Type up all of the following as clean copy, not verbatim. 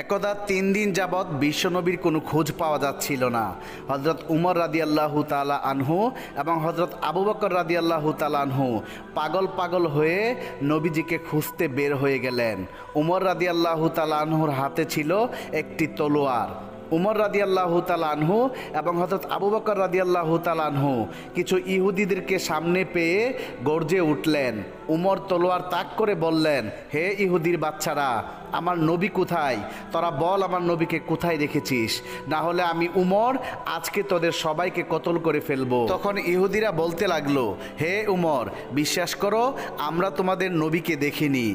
একদা ৩ দিন যাবৎ বিশ্বনবীর কোনো খোঁজ পাওয়া যাচ্ছিল না। হযরত উমর রাদিয়াল্লাহু তাআলা আনহু এবং হযরত আবু বকর রাদিয়াল্লাহু তাআলা আনহু পাগল পাগল হয়ে নবীজিকে খুঁজতে বের হয়ে গেলেন। উমর রাদিয়াল্লাহু তাআলা আনহুর হাতে ছিল একটি তলোয়ার। উমর রাদিয়াল্লাহু তাআলা আনহু এবং হযরত আবু বকর রাদিয়াল্লাহু তাআলা আনহু কিছু ইহুদিদেরকে সামনে পেয়ে গর্জে উঠলেন। উমর তলোয়ার তাক করে বললেন, হে ইহুদির বাচ্চারা, আমার নবী কোথায়? তোরা বল আমার নবীকে কোথায় রেখেছিস, না হলে আমি উমর আজকে তোদের সবাইকে কতল করে ফেলবো। তখন ইহুদিরা বলতে লাগলো, হে উমর, বিশ্বাস করো আমরা তোমাদের নবীকে দেখিনি।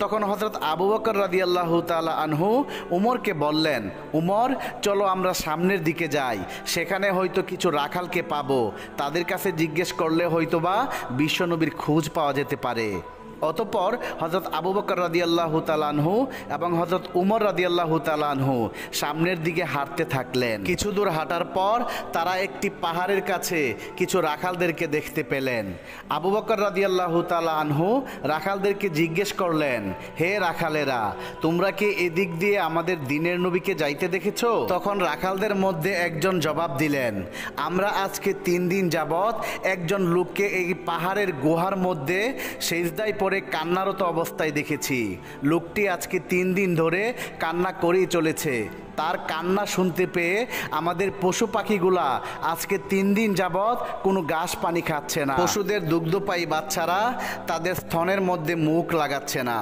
তখন হযরত আবু বকর রাদিয়াল্লাহু তাআলা আনহু উমরকে বললেন, উমর চলো আমরা সামনের দিকে যাই, সেখানে হয়তো কিছু রাখালকে পাবো, তাদের কাছে জিজ্ঞেস করলে হয়তোবা বিশ্বনবীর খোঁজ পাওয়া যেতে পারে। অতঃপর হযরত আবু বকর রাদিয়াল্লাহু তাআলা আনহু এবং হযরত উমর রাদিয়াল্লাহু তাআলা আনহু সামনের দিকে হাঁটতে থাকলেন। কিছু দূর হাঁটার পর তারা একটি পাহাড়ের কাছে কিছু রাখালদেরকে দেখতে পেলেন। আবু বকর রাদিয়াল্লাহু তাআলা আনহু রাখালদেরকে জিজ্ঞেস করলেন, হে রাখালেরা, তোমরা কি এদিক দিয়ে আমাদের দ্বীনের নবীকে যাইতে দেখেছো? তখন রাখালদের মধ্যে একজন জবাব দিলেন, আমরা আজকে ৩ দিন যাবৎ একজন লোককে এই পাহাড়ের গুহার মধ্যে সিজদায় পড়ে কান্নারত অবস্থায় দেখেছি। লোকটি আজকে ৩ দিন ধরে কান্না করেই চলেছে। তার কান্না শুনতে পেয়ে আমাদের পশু পাখিগুলা আজকে ৩ দিন যাবৎ কোনো ঘাস পানি খাচ্ছে না। পশুদের দুগ্ধপায়ী বাচ্চারা তাদের স্তনের মধ্যে মুখ লাগাচ্ছে না।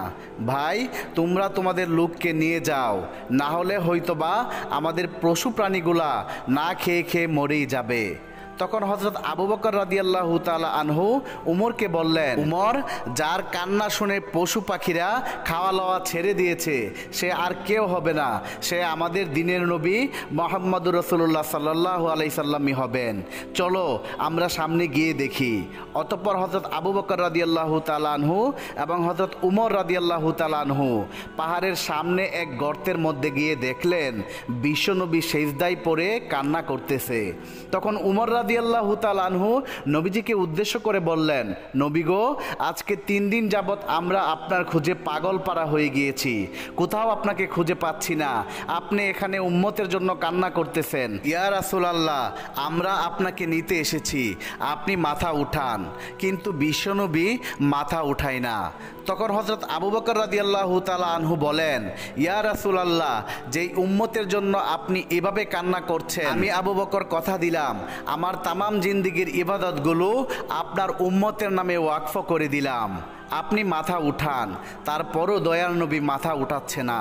ভাই, তোমরা তোমাদের লোককে নিয়ে যাও, না হলে হয়তোবা আমাদের পশু প্রাণীগুলা না খেয়ে খেয়ে মরেই যাবে। তখন হযরত আবু বকর রাদিয়াল্লাহু তাআলা আনহু উমরকে বললেন, উমর, যার কান্না শুনে পশু পাখিরা খাওয়া লওয়া ছেড়ে দিয়েছে সে আর কেউ হবে না, সে আমাদের দ্বীনের নবী মুহাম্মদুর রাসূলুল্লাহ সাল্লাল্লাহু আলাইহি সাল্লামই হবেন। চলো আমরা সামনে গিয়ে দেখি। অতঃপর হযরত আবু বকর রাদিয়াল্লাহু তাআলা আনহু এবং হযরত উমর রাদিয়াল্লাহু তাআলা আনহু পাহাড়ের সামনে এক গর্তের মধ্যে গিয়ে দেখলেন বিশ্বনবী সিজদায় পড়ে কান্না করতেছে। তখন উমর রাদিয়াল্লাহু তাআলা আনহু নবীজিকে উদ্দেশ্য করে বললেন, নবী গো, আজকে ৩ দিন যাবৎ আমরা আপনার খুঁজে পাগল পারা হয়ে গিয়েছি, কোথাও আপনাকে খুঁজে পাচ্ছি না। আপনি এখানে উম্মতের জন্য কান্না করতেছেন। ইয়া রাসূলুল্লাহ, আমরা আপনাকে নিতে এসেছি, আপনি মাথা উঠান। কিন্তু বিশ্বনবী মাথা উঠায় না। তখন হযরত আবু বকর রাদিয়াল্লাহু তাআলা আনহু বলেন, ইয়া রাসূলুল্লাহ, যেই উম্মতের জন্য আপনি এভাবে কান্না করছেন, আমি আবু বকর কথা দিলাম আমার তামাম জিন্দেগীর ইবাদতগুলো আপনার উম্মতের নামে ওয়াকফ করে দিলাম, আপনি মাথা উঠান। তারপরও দয়াল নবী মাথা উঠাচ্ছে না।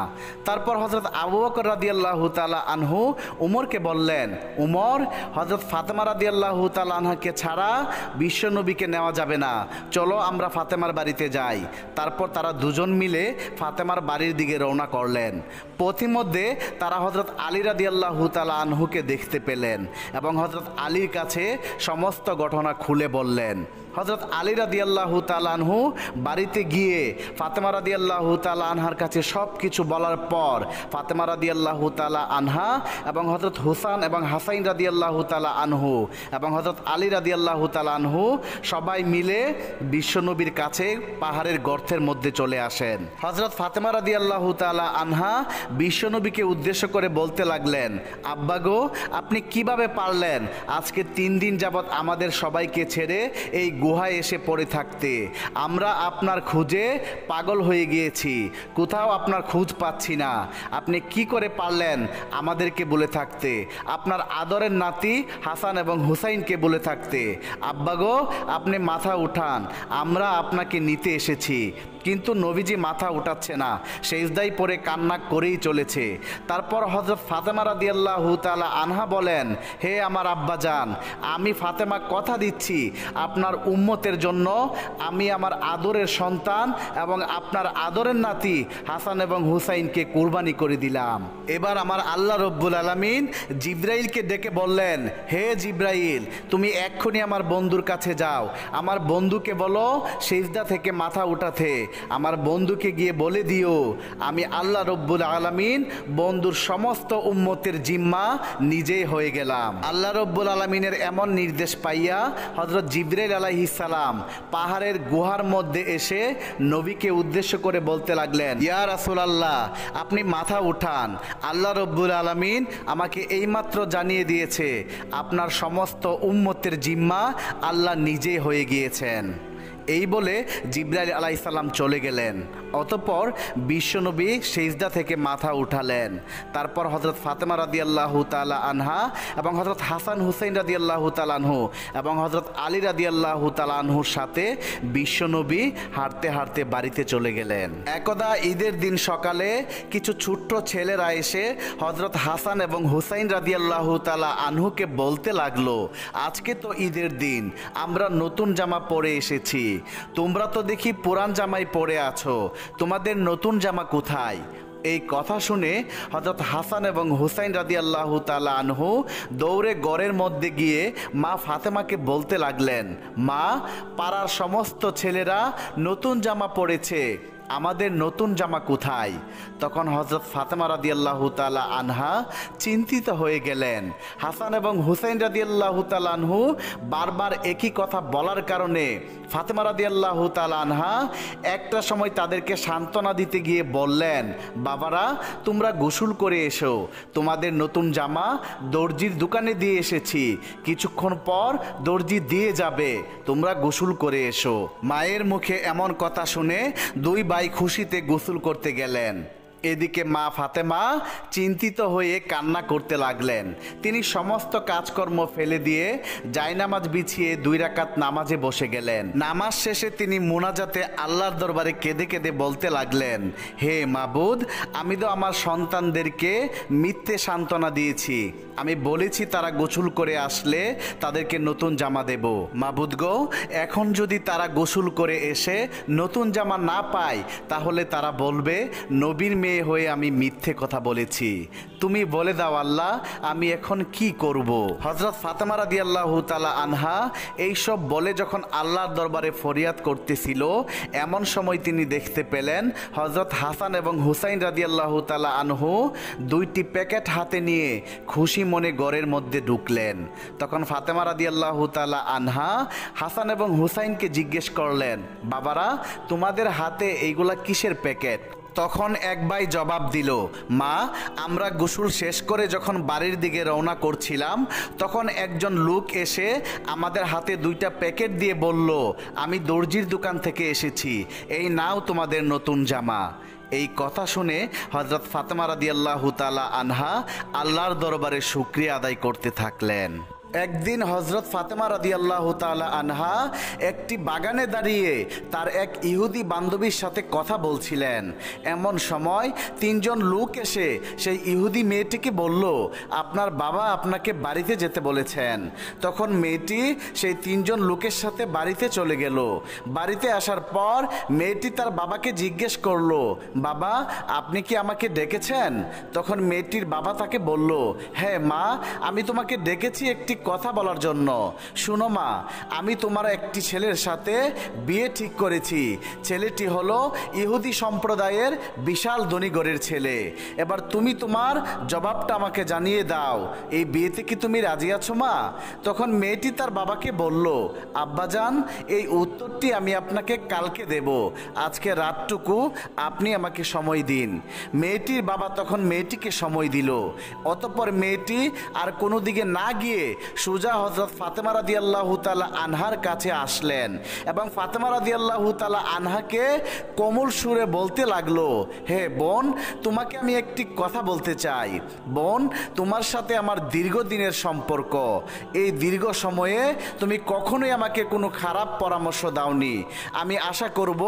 তারপর হযরত আবু বকর রাদিয়াল্লাহু তাআলা আনহু উমরকে বললেন, উমর, হযরত ফাতেমা রাদিয়াল্লাহু তাআলা আনহাকে ছাড়া বিশ্ব নবীকে নেওয়া যাবে না, চলো আমরা ফাতেমার বাড়িতে যাই। তারপর তারা দুজন মিলে ফাতেমার বাড়ির দিকে রওনা করলেন। পথিমধ্যে তারা হযরত আলী রাদিয়াল্লাহু তাআলা আনহুকে দেখতে পেলেন এবং হযরত আলীর কাছে সমস্ত ঘটনা খুলে বললেন। হযরত আলী রাদিয়াল্লাহু তাআলা আনহু বাড়িতে গিয়ে ফাতেমা রাদিয়াল্লাহু তাআলা আনহার কাছে সব কিছু বলার পর ফাতেমা রাদিয়াল্লাহু তাআলা আনহা এবং হযরত হুসাইন এবং হাসাইন রাদিয়াল্লাহু তাআলা আনহু এবং হযরত আলী রাদিয়াল্লাহু তাআলা আনহু সবাই মিলে বিশ্বনবীর কাছে পাহাড়ের গর্তের মধ্যে চলে আসেন। হযরত ফাতেমা রাদিয়াল্লাহু তাআলা আনহা বিশ্বনবীকে উদ্দেশ্য করে বলতে লাগলেন, আব্বা গো, আপনি কিভাবে পারলেন আজকে ৩ দিন যাবৎ আমাদের সবাইকে ছেড়ে এই গুহায় এসে পড়ে থাকতে? আমরা আপনার খুঁজে পাগল হয়ে গিয়েছি, কোথাও আপনার খোঁজ পাচ্ছি না। আপনি কি করে পারলেন আমাদেরকে বলে থাকতে, আপনার আদরের নাতি হাসান এবং হুসাইনকে বলে থাকতে? আব্বা গো, আপনি মাথা উঠান, আমরা আপনাকে নিতে এসেছি। কিন্তু নবীজি মাথা উঠাচ্ছে না, সিজদায় পড়ে কান্না করেই চলেছে। তারপর হযরত ফাতেমা রাদিয়াল্লাহু তাআলা আনহা বলেন, হে আমার আব্বাজান, আমি ফাতেমা কথা দিচ্ছি আপনার উম্মতের জন্য আমি আমার আদরের সন্তান এবং আপনার আদরের নাতি হাসান এবং হুসাইনকে কুরবানি করে দিলাম। এবার আমার আল্লাহ রব্বুল আলামিন জিবরাইলকে ডেকে বললেন, হে জিবরাইল, তুমি এক্ষুনি আমার বন্ধুর কাছে যাও, আমার বন্ধুকে বলো সিজদা থেকে মাথা উঠাতে। আমার বন্ধুকে গিয়ে বলে দিও আমি আল্লাহ রব্বুল আলামিন বন্ধুর সমস্ত উম্মতের জিম্মা নিজেই হয়ে গেলাম। আল্লাহ রব্বুল আলামিনের এমন নির্দেশ পাইয়া হযরত জিবরাইল আলাইহিস সালাম পাহাড়ের গুহার মধ্যে এসে নবীকে উদ্দেশ্য করে বলতে লাগলেন, ইয়া রাসূলুল্লাহ, আপনি মাথা উঠান, আল্লাহ রব্বুল আলামিন আমাকে এইমাত্র জানিয়ে দিয়েছে আপনার সমস্ত উম্মতের জিম্মা আল্লাহ নিজেই হয়ে গিয়েছেন। এই বলে জিবরাইল আলাইহিস সালাম চলে গেলেন। অতঃপর বিশ্বনবী সিজদা থেকে মাথা উঠালেন। তারপর হযরত ফাতেমা রাদিয়াল্লাহু তাআলা আনহা এবং হযরত হাসান হুসাইন রাদিয়াল্লাহু তাআলা আনহু এবং হযরত আলী রাদিয়াল্লাহু তাআলা আনহুর সাথে বিশ্বনবী হাঁটতে হাঁটতে বাড়িতে চলে গেলেন। একদা ঈদের দিন সকালে কিছু ছোট্ট ছেলেরা এসে হযরত হাসান এবং হুসাইন রাদিয়াল্লাহু তাআলা আনহুকে বলতে লাগলো, আজকে তো ঈদের দিন, আমরা নতুন জামা পরে এসেছি, তোমরা তো দেখি পুরান জামাই পরে আছো, তোমাদের নতুন জামা কোথায়? এই কথা শুনে হযরত হাসান এবং হুসাইন রাদিয়াল্লাহু তাআলা আনহু দৌড়ে ঘরের মধ্যে গিয়ে মা ফাতেমাকে বলতে লাগলেন, মা, পাড়ার সমস্ত ছেলেরা নতুন জামা পরেছে, আমাদের নতুন জামা কোথায়? তখন হযরত ফাতেমা রাদিয়াল্লাহু তাআলা আনহা চিন্তিত হয়ে গেলেন। হাসান এবং হুসাইন রাদিয়াল্লাহু তাআলা আনহু বারবার একই কথা বলার কারণে ফাতেমা রাদিয়াল্লাহু তাআলা আনহা একটা সময় তাদেরকে সান্ত্বনা দিতে গিয়ে বললেন, বাবারা, তোমরা গোসল করে এসো, তোমাদের নতুন জামা দর্জির দোকানে দিয়ে এসেছি, কিছুক্ষণ পর দর্জি দিয়ে যাবে, তোমরা গোসল করে এসো। মায়ের মুখে এমন কথা শুনে দুই ভাই খুশিতে গোসল করতে গেলেন। এদিকে মা ফাতেমা চিন্তিত হয়ে কান্না করতে লাগলেন। তিনি সমস্ত কাজকর্ম ফেলে দিয়ে জায়নামাজ বিছিয়ে 2 রাকাত নামাজে বসে গেলেন। নামাজ শেষে তিনি মুনাজাতে আল্লাহর দরবারে কেঁদে কেঁদে বলতে লাগলেন, হে মাবুদ, আমি তো আমার সন্তানদেরকে মিথ্যে সান্ত্বনা দিয়েছি, আমি বলেছি তারা গোসল করে আসলে তাদেরকে নতুন জামা দেব। মাবুদ গো, এখন যদি তারা গোসল করে এসে নতুন জামা না পায় তাহলে তারা বলবে নবীর মেয়ে হয়ে আমি মিথ্যে কথা বলেছি, তুমি বলে দাও আল্লাহ, আমি এখন কি করব? হযরত ফাতেমা রাদিয়াল্লাহু তাআলা আনহা এইসব বলে যখন আল্লাহর দরবারে ফরিয়াদ করতেছিল, এমন সময় তিনি দেখতে পেলেন হযরত হাসান এবং হুসাইন রাদিয়াল্লাহু তাআলা আনহু 2টি প্যাকেট হাতে নিয়ে খুশি মনে ঘরের মধ্যে ঢুকলেন। তখন ফাতেমা রাদিয়াল্লাহু তাআলা আনহা হাসান এবং হুসাইনকে জিজ্ঞেস করলেন, বাবারা, তোমাদের হাতে এইগুলা কিসের প্যাকেট? তখন এক ভাই জবাব দিল, মা, আমরা গোসল শেষ করে যখন বাড়ির দিকে রওনা করছিলাম তখন একজন লোক এসে আমাদের হাতে 2টা প্যাকেট দিয়ে বলল, আমি দর্জির দোকান থেকে এসেছি, এই নাও তোমাদের নতুন জামা। এই কথা শুনে হযরত ফাতেমা রাদিয়াল্লাহু তাআলা আনহা আল্লাহর দরবারে শুকরিয়া আদায় করতে থাকলেন। একদিন হযরত ফাতেমা রাদিয়াল্লাহু তাআলা আনহা একটি বাগানে দাঁড়িয়ে তার এক ইহুদি বান্ধবীর সাথে কথা বলছিলেন। এমন সময় 3 জন লোক এসে সেই ইহুদি মেয়েটিকে বলল, আপনার বাবা আপনাকে বাড়িতে যেতে বলেছেন। তখন মেয়েটি সেই 3 জন লোকের সাথে বাড়িতে চলে গেল। বাড়িতে আসার পর মেয়েটি তার বাবাকে জিজ্ঞেস করলো, বাবা, আপনি কি আমাকে ডেকেছেন? তখন মেয়েটির বাবা তাকে বলল, হ্যাঁ মা, আমি তোমাকে ডেকেছি একটি কথা বলার জন্য। শুনো মা, আমি তোমার একটি ছেলের সাথে বিয়ে ঠিক করেছি। ছেলেটি হলো ইহুদি সম্প্রদায়ের বিশাল ধনী ঘরের ছেলে। এবার তুমি তোমার জবাবটা আমাকে জানিয়ে দাও, এই বিয়েতে কি তুমি রাজি আছো মা? তখন মেয়েটি তার বাবাকে বলল, আব্বাজান, এই উত্তরটি আমি আপনাকে কালকে দেব, আজকে রাতটুকু আপনি আমাকে সময় দিন। মেয়েটির বাবা তখন মেয়েটিকে সময় দিল। অতঃপর মেয়েটি আর কোনো দিকে না গিয়ে সোজা হযরত ফাতেমা রাদিয়াল্লাহু তাআলা আনহার কাছে আসলেন এবং ফাতেমা রাদিয়াল্লাহু তাআলা আনহাকে কোমল সুরে বলতে লাগলো, হে বোন, তোমাকে আমি একটি কথা বলতে চাই। বোন, তোমার সাথে আমার দীর্ঘদিনের সম্পর্ক। এই দীর্ঘ সময়ে তুমি কখনোই আমাকে কোনো খারাপ পরামর্শ দাওনি। আমি আশা করব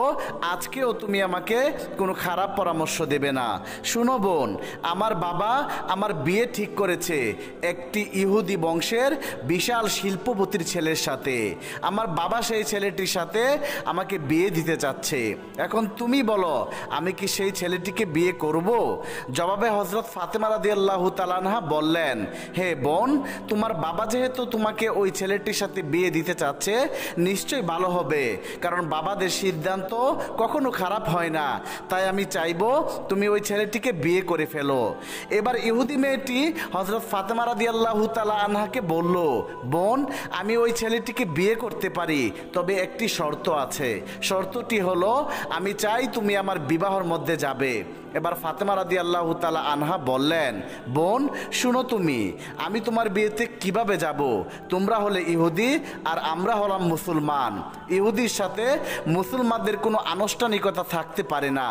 আজকেও তুমি আমাকে কোনো খারাপ পরামর্শ দেবে না। শুনো বোন, আমার বাবা আমার বিয়ে ঠিক করেছে একটি ইহুদি বংশের গরিবের বিশাল শিল্পপতির ছেলের সাথে। আমার বাবা সেই ছেলেটির সাথে আমাকে বিয়ে দিতে চাচ্ছে। এখন তুমি বলো, আমি কি সেই ছেলেটিকে বিয়ে করব? জবাবে হযরত ফাতেমা রাদিয়াল্লাহু তাআলা আনহা বললেন, হে বোন, তোমার বাবা যেহেতু তোমাকে ওই ছেলেটির সাথে বিয়ে দিতে চাচ্ছে, নিশ্চয়ই ভালো হবে, কারণ বাবাদের সিদ্ধান্ত কখনো খারাপ হয় না। তাই আমি চাইবো তুমি ওই ছেলেটিকে বিয়ে করে ফেলো। এবার ইহুদি মেয়েটি হযরত ফাতেমা রাদিয়াল্লাহু তাআলা আনহাকে বলল, বোন, আমি ওই ছেলেটিকে বিয়ে করতে পারি, তবে একটি শর্ত আছে। শর্তটি হলো, আমি চাই তুমি আমার বিবাহর মধ্যে যাবে। এবার ফাতেমা রাদিয়াল্লাহু তাআলা আনহা বললেন, বোন শুনো, আমি তোমার বিয়েতে কিভাবে যাব? তোমরা হলে ইহুদি আর আমরা হলাম মুসলমান। ইহুদির সাথে মুসলমানদের কোনো আনুষ্ঠানিকতা থাকতে পারে না।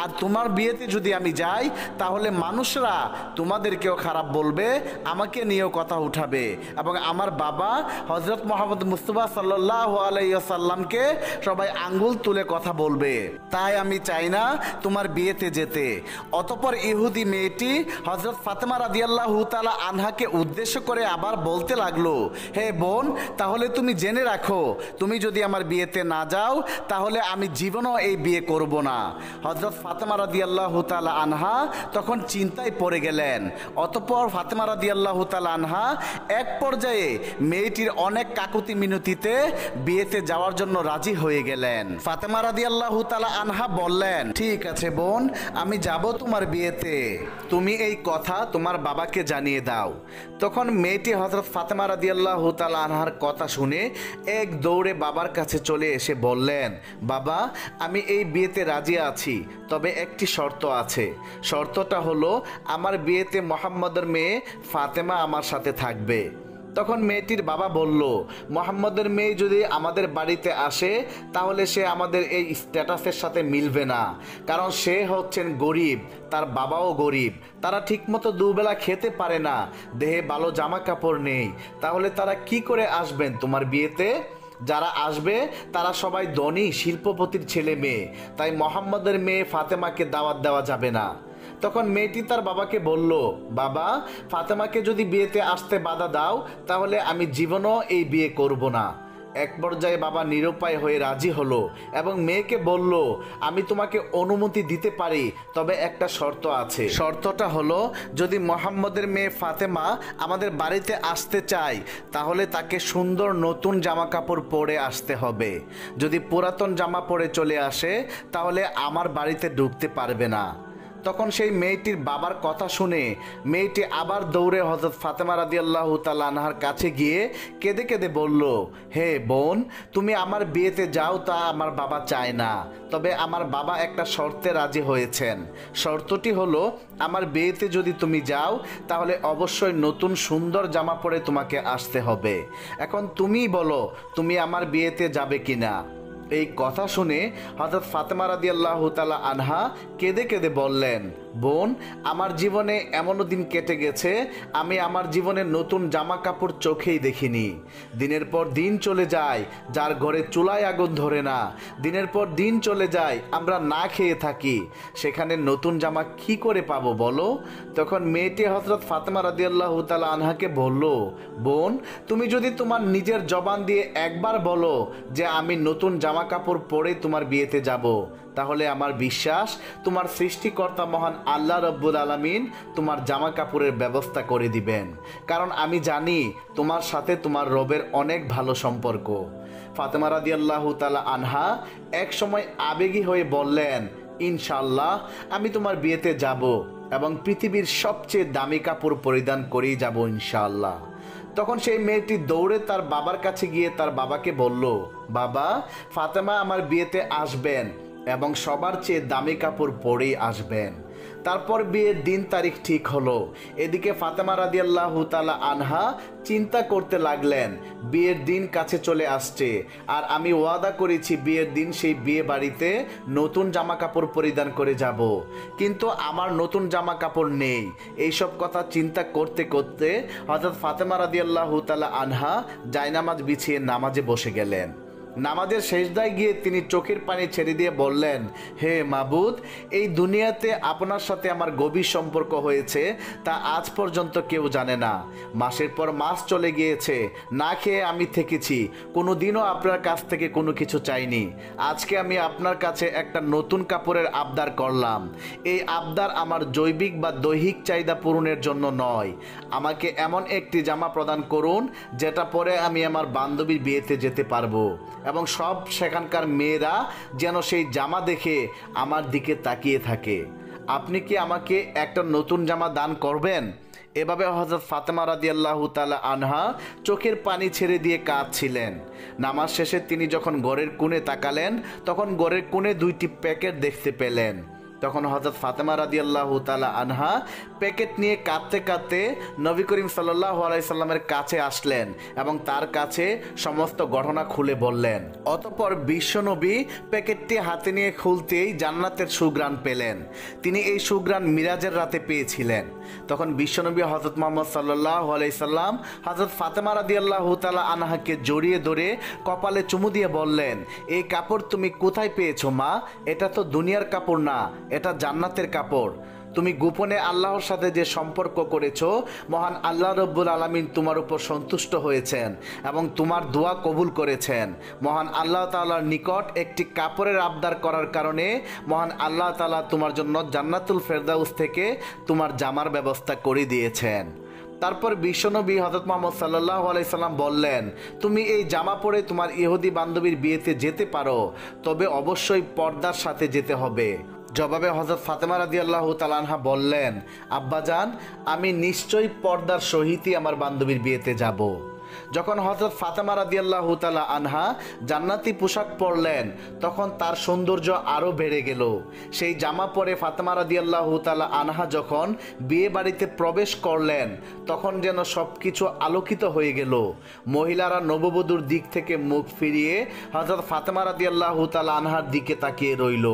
আর তোমার বিয়েতে যদি আমি যাই, তাহলে মানুষরা তোমাদেরকেও খারাপ বলবে, আমাকে নিয়েও কথা উঠাবে, এবং আমার বাবা হযরত মুহাম্মদ মুস্তাফা সাল্লাল্লাহু আলাইহি ওয়াসাল্লামকে সবাই আঙ্গুল তুলে কথা বলবে। তাই আমি চাই না তোমার বিয়েতে যেতে। অতঃপর ইহুদি মেয়েটি হযরত ফাতেমা রাদিয়াল্লাহু তাআলা আনহাকে উদ্দেশ্য করে আবার বলতে লাগলো, হে বোন, তাহলে তুমি জেনে রাখো, তুমি যদি আমার বিয়েতে না যাও, তাহলে আমি জীবনও এই বিয়ে করব না। হযরত ফাতেমা রাদিয়াল্লাহু তাআলা আনহা তখন চিন্তায় পড়ে গেলেন। অতঃপর ফাতেমা রাদিয়াল্লাহু তাআলা আনহা এক পর্যায়ে মেয়েটির অনেক কাকুতি মিনতিতে বিয়েতে যাওয়ার জন্য রাজি হয়ে গেলেন। ফাতেমা রাদিয়াল্লাহু তাআলা আনহা বললেন, ঠিক আছে বোন, আমি যাব তোমার বিয়েতে, তুমি এই কথা তোমার বাবাকে জানিয়ে দাও। তখন মেয়েটি হযরত ফাতেমা রাদিয়াল্লাহু তাআলা আনহার কথা শুনে এক দৌড়ে বাবার কাছে চলে এসে বললেন, বাবা, আমি এই বিয়েতে রাজি আছি, তবে একটি শর্ত আছে। শর্তটা হলো, আমার বিয়েতে মুহাম্মদের মেয়ে ফাতেমা আমার সাথে থাকবে। তখন মেয়েটির বাবা বলল, মুহাম্মদের মেয়ে যদি আমাদের বাড়িতে আসে, তাহলে সে আমাদের এই স্ট্যাটাসের সাথে মিলবে না, কারণ সে হচ্ছেন গরিব, তার বাবাও গরিব, তারা ঠিকমতো দুবেলা খেতে পারে না, দেহে ভালো জামা কাপড় নেই। তাহলে তারা কি করে আসবেন তোমার বিয়েতে? যারা আসবে তারা সবাই ধনী শিল্পপতির ছেলে মেয়ে, তাই মুহাম্মদের মেয়ে ফাতেমাকে দাওয়াত দেওয়া যাবে না। তখন মেয়েটি তার বাবাকে বলল, বাবা, ফাতেমাকে যদি বিয়েতে আসতে বাধা দাও, তাহলে আমি জীবনও এই বিয়ে করব না। এক পর্যায়ে বাবা নিরুপায় হয়ে রাজি হলো এবং মেয়েকে বলল, আমি তোমাকে অনুমতি দিতে পারি, তবে একটা শর্ত আছে। শর্তটা হলো, যদি মুহাম্মদের মেয়ে ফাতেমা আমাদের বাড়িতে আসতে চায়, তাহলে তাকে সুন্দর নতুন জামা কাপড় পরে আসতে হবে। যদি পুরাতন জামা পরে চলে আসে, তাহলে আমার বাড়িতে ঢুকতে পারবে না। তখন সেই মেয়েটির বাবার কথা শুনে মেয়েটি আবার দৌড়ে হযরত ফাতেমা রাদিয়াল্লাহু তাআলা আনহার কাছে গিয়ে কেঁদে কেঁদে বলল, হে বোন, তুমি আমার বিয়েতে যাও, তা আমার বাবা চায় না, তবে আমার বাবা একটা শর্তে রাজি হয়েছেন। শর্তটি হলো, আমার বিয়েতে যদি তুমি যাও, তাহলে অবশ্যই নতুন সুন্দর জামা পরে তোমাকে আসতে হবে। এখন তুমি বলো, তুমি আমার বিয়েতে যাবে কিনা? এই কথা শুনে হযরত ফাতেমা রাদিয়াল্লাহু তাআলা আনহা কেঁদে কেঁদে বললেন, বোন, আমার জীবনে এমনও দিন কেটে গেছে, আমি আমার জীবনে নতুন জামা কাপড় চোখেই দেখিনি। দিনের পর দিন চলে যায়, যার ঘরে চুলায় আগুন ধরে না। দিনের পর দিন চলে যায়, আমরা না খেয়ে থাকি, সেখানে নতুন জামা কি করে পাবো বলো? তখন মেয়েটি হযরত ফাতেমা রাদিয়াল্লাহু তাআলা আনহাকে বলল, বোন, তুমি যদি তোমার নিজের জবান দিয়ে একবার বলো যে আমি নতুন জামা কাপড় পরে তোমার বিয়েতে যাব, তাহলে আমার বিশ্বাস তোমার সৃষ্টিকর্তা মহান আল্লাহ রব্বুল আলামিন তোমার জামা কাপড়ের ব্যবস্থা করে দিবেন, কারণ আমি জানি তোমার সাথে তোমার রবের অনেক ভালো সম্পর্ক। ফাতেমা রাদিয়াল্লাহু তাআলা আনহা এক সময় আবেগী হয়ে বললেন, ইনশাআল্লাহ আমি তোমার বিয়েতে যাব এবং পৃথিবীর সবচেয়ে দামি কাপড় পরিধান করেই যাব ইনশাআল্লাহ। তখন সেই মেয়েটি দৌড়ে তার বাবার কাছে গিয়ে তার বাবাকে বলল, বাবা, ফাতেমা আমার বিয়েতে আসবেন এবং সবার চেয়ে দামি কাপড় পরেই আসবেন। তারপর বিয়ের দিন তারিখ ঠিক হলো। এদিকে ফাতেমা রাদিয়াল্লাহু তাআলা আনহা চিন্তা করতে লাগলেন, বিয়ের দিন কাছে চলে আসছে, আর আমি ওয়াদা করেছি বিয়ের দিন সেই বিয়ে বাড়িতে নতুন জামা কাপড় পরিধান করে যাব, কিন্তু আমার নতুন জামা কাপড় নেই। এইসব কথা চিন্তা করতে করতে হযরত ফাতেমা রাদিয়াল্লাহু তাআলা আনহা জায়নামাজ বিছিয়ে নামাজে বসে গেলেন। নামাজের শেষদায় গিয়ে তিনি চোখের পানি ছেড়ে দিয়ে বললেন, হে মাবুদ, এই দুনিয়াতে আপনার সাথে আমার গভীর সম্পর্ক হয়েছে তা আজ পর্যন্ত কেউ জানে না। মাসের পর মাস চলে গিয়েছে, না খেয়ে আমি থেকেছি, কোনো দিনও আপনার কাছ থেকে কোনো কিছু চাইনি। আজকে আমি আপনার কাছে একটা নতুন কাপড়ের আবদার করলাম। এই আবদার আমার জৈবিক বা দৈহিক চাহিদা পূরণের জন্য নয়। আমাকে এমন একটি জামা প্রদান করুন যেটা পরে আমি আমার বান্ধবীর বিয়েতে যেতে পারবো এবং সব সেখানকার মেয়েরা যেন সেই জামা দেখে আমার দিকে তাকিয়ে থাকে। আপনি কি আমাকে একটা নতুন জামা দান করবেন? এভাবে হযরত ফাতেমা রাদিয়াল্লাহু তাআলা আনহা চোখের পানি ছেড়ে দিয়ে কাঁদছিলেন। নামাজ শেষে তিনি যখন ঘরের কোণে তাকালেন তখন ঘরের কোণে 2টি প্যাকেট দেখতে পেলেন। তখন হযরত ফাতেমা রাদিয়াল্লাহু তাআলা আনহা প্যাকেট নিয়ে কাঁদতে কাঁদতে নবী করিম সাল্লাল্লাহু আলাইহি সাল্লামের কাছে আসলেন এবং তার কাছে সমস্ত ঘটনা খুলে বললেন। অতঃপর বিশ্বনবী প্যাকেটটি হাতে নিয়ে খুলতেই জান্নাতের সুঘ্রাণ পেলেন। তিনি এই সুঘ্রাণ মিরাজের রাতে পেয়েছিলেন। তখন বিশ্বনবী হযরত মুহাম্মদ সাল্লাল্লাহু আলাইহি সাল্লাম হযরত ফাতেমা রাদিয়াল্লাহু তাআলা আনহাকে জড়িয়ে ধরে কপালে চুমু দিয়ে বললেন, এই কাপড় তুমি কোথায় পেয়েছো মা? এটা তো দুনিয়ার কাপড় না, এটা জান্নাতের কাপড়। তুমি গোপনে আল্লাহর সাথে যে সম্পর্ক করেছো, মহান আল্লাহ রব্বুল আলামিন তোমার উপর সন্তুষ্ট হয়েছেন এবং তোমার দোয়া কবুল করেছেন। মহান আল্লাহ তাআলার নিকট একটি কাপড়ের আবদার করার কারণে মহান আল্লাহ তাআলা তোমার জন্য জান্নাতুল ফেরদাউস থেকে তোমার জামার ব্যবস্থা করে দিয়েছেন। তারপর বিশ্বনবী হযরত মুহাম্মদ সাল্লাল্লাহু আলাইহি সাল্লাম বললেন, তুমি এই জামা পরে তোমার ইহুদি বান্ধবীর বিয়েতে যেতে পারো, তবে অবশ্যই পর্দার সাথে যেতে হবে। জবাবে হযরত ফাতেমা রাদিয়াল্লাহু তাআলা আনহা বললেন, আব্বাজান, আমি নিশ্চয়ই পর্দার সহিতই আমার বান্ধবীর বিয়েতে যাব। যখন হযরত ফাতেমা রাদিয়াল্লাহু তাআলা আনহা জান্নাতি পোশাক পরলেন তখন তার সৌন্দর্য আরও বেড়ে গেল। সেই জামা পরে ফাতেমা রাদিয়াল্লাহু তাআলা আনহা যখন বিয়ে বাড়িতে প্রবেশ করলেন তখন যেন সবকিছু আলোকিত হয়ে গেল। মহিলারা নববধূর দিক থেকে মুখ ফিরিয়ে হযরত ফাতেমা রাদিয়াল্লাহু তাআলা আনহার দিকে তাকিয়ে রইল।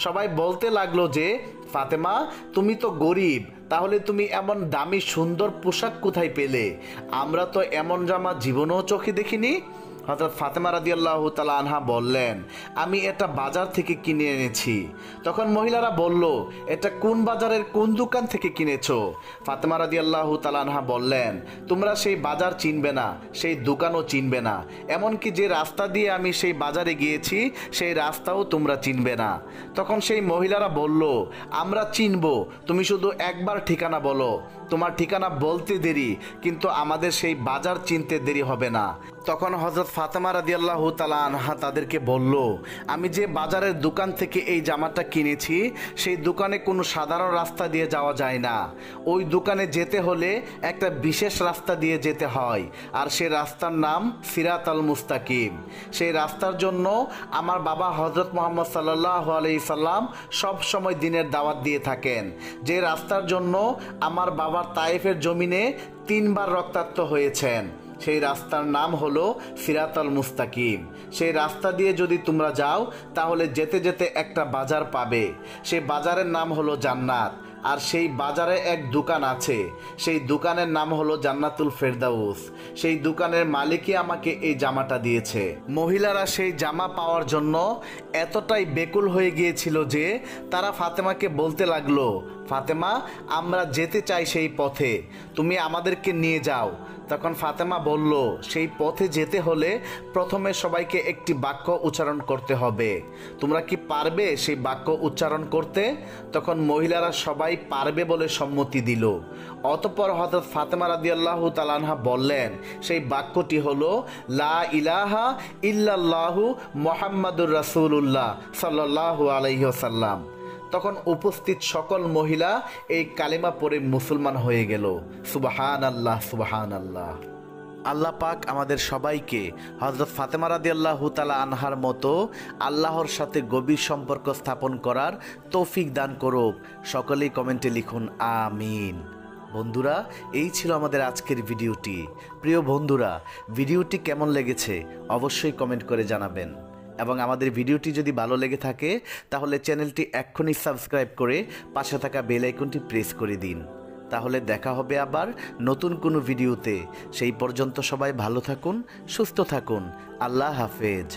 সবাই বলতে লাগলো যে, ফাতেমা, তুমি তো গরিব, তাহলে তুমি এমন দামি সুন্দর পোশাক কোথায় পেলে? আমরা তো এমন জামা জীবনেও চোখে দেখিনি। হযরত ফাতেমা রাদিয়াল্লাহু তাআলা আনহা বললেন, আমি এটা বাজার থেকে কিনে এনেছি। তখন মহিলারা বলল, এটা কোন বাজারের কোন দোকান থেকে কিনেছো? ফাতেমা রাদিয়াল্লাহু তাআলা আনহা বললেন, তোমরা সেই বাজার চিনবে না, সেই দোকানও চিনবে না, এমনকি যে রাস্তা দিয়ে আমি সেই বাজারে গিয়েছি সেই রাস্তাও তোমরা চিনবে না। তখন সেই মহিলারা বলল, আমরা চিনব, তুমি শুধু একবার ঠিকানা বলো। তোমার ঠিকানা বলতে দেরি, কিন্তু আমাদের সেই বাজার চিনতে দেরি হবে না। তখন হযরত ফাতেমা রাদিয়াল্লাহু তাআলা আনহা তাদেরকে বলল, আমি যে বাজারের দোকান থেকে এই জামাটা কিনেছি সেই দোকানে কোনো সাধারণ রাস্তা দিয়ে যাওয়া যায় না। ওই দোকানে যেতে হলে একটা বিশেষ রাস্তা দিয়ে যেতে হয়, আর সেই রাস্তার নাম সিরাতাল মুস্তাকিম। সেই রাস্তার জন্য আমার বাবা হযরত মুহাম্মদ সাল্লাল্লাহু আলাইহি সাল্লাম সব সময় দিনের দাওয়াত দিয়ে থাকেন। যে রাস্তার জন্য আমার বাবার তায়েফের জমিনে 3 বার রক্তাক্ত হয়েছেন, সেই রাস্তার নাম হলো সিরাতাল মুস্তাকিম। সেই রাস্তা দিয়ে যদি তোমরা যাও তাহলে যেতে যেতে একটা বাজার পাবে, সেই বাজারের নাম হলো জান্নাত। আর সেই বাজারে এক দোকান আছে, সেই দোকানের নাম হলো জান্নাতুল ফেরদাউস। সেই দোকানের মালিকই আমাকে এই জামাটা দিয়েছে। মহিলারা সেই জামা পাওয়ার জন্য এতটাই বেকুল হয়ে গিয়েছিল যে তারা ফাতেমাকে বলতে লাগলো, ফাতেমা, আমরা যেতে চাই সেই পথে, তুমি আমাদেরকে নিয়ে যাও। তখন ফাতেমা বলল, সেই পথে যেতে হলে প্রথমে সবাইকে একটি বাক্য উচ্চারণ করতে হবে। তোমরা কি পারবে সেই বাক্য উচ্চারণ করতে? তখন মহিলারা সবাই পারবে বলে সম্মতি দিল। অতঃপর হযরত ফাতেমা রাদিয়াল্লাহু তাআলা আনহা বললেন, সেই বাক্যটি হলো, লা ইলাহা ইল্লাল্লাহু মুহাম্মাদুর রাসূলুল্লাহ সাল্লাল্লাহু আলাইহি ওয়াসাল্লাম। তখন উপস্থিত সকল মহিলা এই কালেমা পড়ে মুসলমান হয়ে গেল। সুবহানাল্লাহ, সুবহানাল্লাহ। আল্লাহ পাক আমাদের সবাইকে হযরত ফাতেমা রাদিয়াল্লাহু তাআলা আনহার মতো আল্লাহর সাথে গভীর সম্পর্ক স্থাপন করার তৌফিক দান করুক। সকলেই কমেন্টে লিখুন আমিন। বন্ধুরা, এই ছিল আমাদের আজকের ভিডিওটি। প্রিয় বন্ধুরা, ভিডিওটি কেমন লেগেছে অবশ্যই কমেন্ট করে জানাবেন এবং আমাদের ভিডিওটি যদি ভালো লেগে থাকে তাহলে চ্যানেলটি এক্ষুনি সাবস্ক্রাইব করে পাশে থাকা বেল আইকনটি প্রেস করে দিন। তাহলে দেখা হবে আবার নতুন কোনো ভিডিওতে। সেই পর্যন্ত সবাই ভালো থাকুন, সুস্থ থাকুন। আল্লাহ হাফেজ।